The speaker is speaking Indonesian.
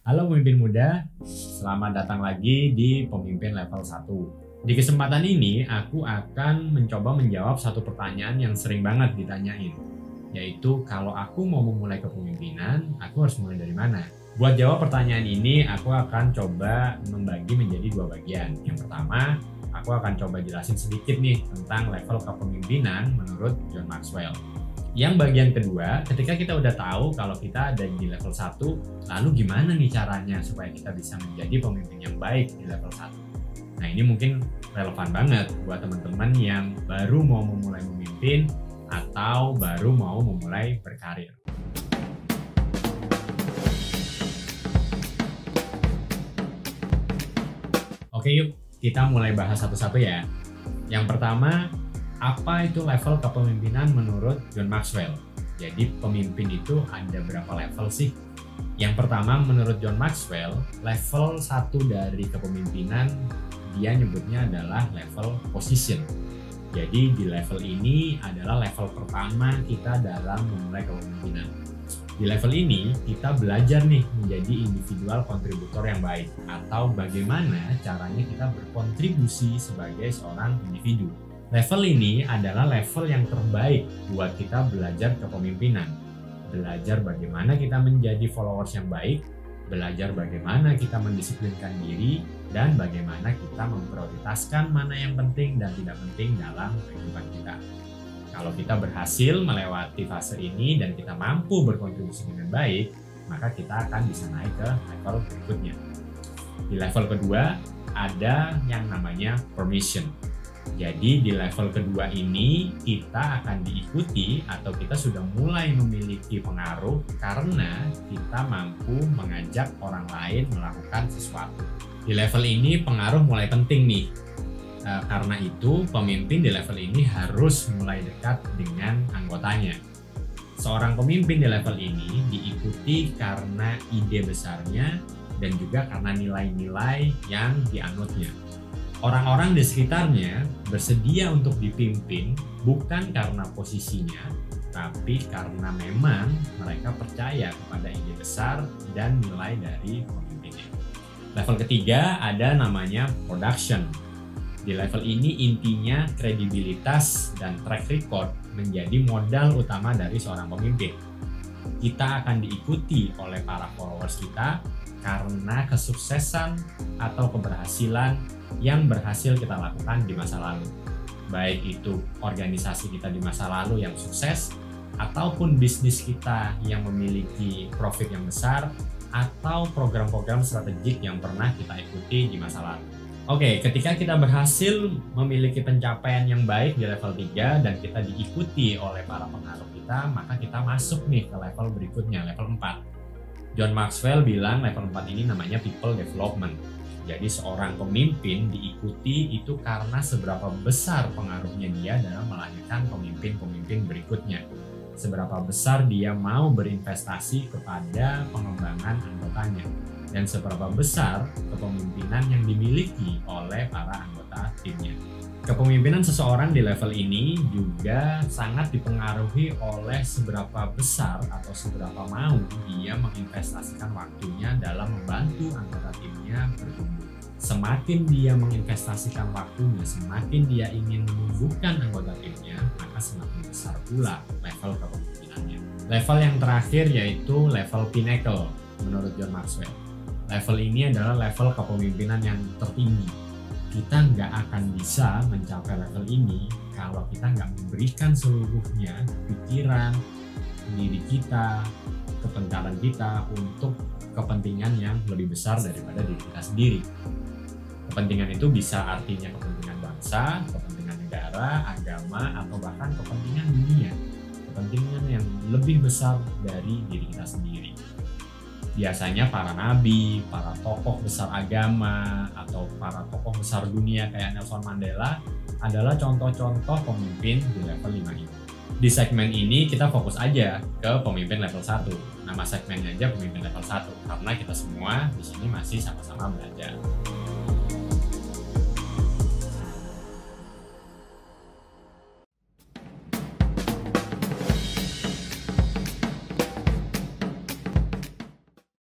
Halo pemimpin muda, selamat datang lagi di Pemimpin Level 1. Di kesempatan ini, aku akan mencoba menjawab satu pertanyaan yang sering banget ditanyain, yaitu kalau aku mau memulai kepemimpinan, aku harus mulai dari mana? Buat jawab pertanyaan ini, aku akan coba membagi menjadi dua bagian. Yang pertama, aku akan coba jelasin sedikit nih tentang level kepemimpinan menurut John Maxwell. Yang bagian kedua, ketika kita udah tahu kalau kita ada di level 1, lalu gimana nih caranya supaya kita bisa menjadi pemimpin yang baik di level 1? Nah, ini mungkin relevan banget buat teman-teman yang baru mau memulai memimpin atau baru mau memulai berkarir. Oke, yuk kita mulai bahas satu-satu ya. Yang pertama, apa itu level kepemimpinan menurut John Maxwell? Jadi pemimpin itu ada berapa level sih? Yang pertama menurut John Maxwell, level 1 dari kepemimpinan dia nyebutnya adalah level position. Jadi di level ini adalah level pertama kita dalam memulai kepemimpinan. Di level ini kita belajar nih menjadi individual kontributor yang baik, atau bagaimana caranya kita berkontribusi sebagai seorang individu. Level ini adalah level yang terbaik buat kita belajar kepemimpinan. Belajar bagaimana kita menjadi followers yang baik, belajar bagaimana kita mendisiplinkan diri, dan bagaimana kita memprioritaskan mana yang penting dan tidak penting dalam kehidupan kita. Kalau kita berhasil melewati fase ini dan kita mampu berkontribusi dengan baik, maka kita akan bisa naik ke level berikutnya. Di level kedua ada yang namanya permission. Jadi di level kedua ini kita akan diikuti atau kita sudah mulai memiliki pengaruh karena kita mampu mengajak orang lain melakukan sesuatu. Di level ini pengaruh mulai penting nih. Karena itu pemimpin di level ini harus mulai dekat dengan anggotanya. Seorang pemimpin di level ini diikuti karena ide besarnya dan juga karena nilai-nilai yang dianutnya. Orang-orang di sekitarnya bersedia untuk dipimpin bukan karena posisinya, tapi karena memang mereka percaya kepada ide besar dan nilai dari pemimpinnya. Level ketiga ada namanya production. Di level ini intinya kredibilitas dan track record menjadi modal utama dari seorang pemimpin. Kita akan diikuti oleh para followers kita karena kesuksesan atau keberhasilan yang berhasil kita lakukan di masa lalu. Baik itu organisasi kita di masa lalu yang sukses, ataupun bisnis kita yang memiliki profit yang besar, atau program-program strategik yang pernah kita ikuti di masa lalu. Oke, ketika kita berhasil memiliki pencapaian yang baik di level 3 dan kita diikuti oleh para pengaruh kita, maka kita masuk nih ke level berikutnya, level 4. John Maxwell bilang level 4 ini namanya people development. Jadi seorang pemimpin diikuti itu karena seberapa besar pengaruhnya dia dalam melahirkan pemimpin-pemimpin berikutnya. Seberapa besar dia mau berinvestasi kepada pengembangan anggotanya. Dan seberapa besar kepemimpinan yang dimiliki oleh para anggota timnya. Kepemimpinan seseorang di level ini juga sangat dipengaruhi oleh seberapa besar atau seberapa mau dia menginvestasikan waktunya dalam membantu anggota timnya bertumbuh. Semakin dia menginvestasikan waktunya, semakin dia ingin menumbuhkan anggota timnya, maka semakin besar pula level kepemimpinannya. Level yang terakhir yaitu level pinnacle menurut John Maxwell. Level ini adalah level kepemimpinan yang tertinggi. Kita nggak akan bisa mencapai level ini kalau kita nggak memberikan seluruhnya pikiran, diri kita, kepentingan kita untuk kepentingan yang lebih besar daripada diri kita sendiri. Kepentingan itu bisa artinya kepentingan bangsa, kepentingan negara, agama, atau bahkan kepentingan dunia. Kepentingan yang lebih besar dari diri kita sendiri. Biasanya para nabi, para tokoh besar agama, atau para tokoh besar dunia kayak Nelson Mandela adalah contoh-contoh pemimpin di level 5 ini. Di segmen ini kita fokus aja ke pemimpin level 1. Nama segmennya aja pemimpin level 1 karena kita semua di sini masih sama-sama belajar.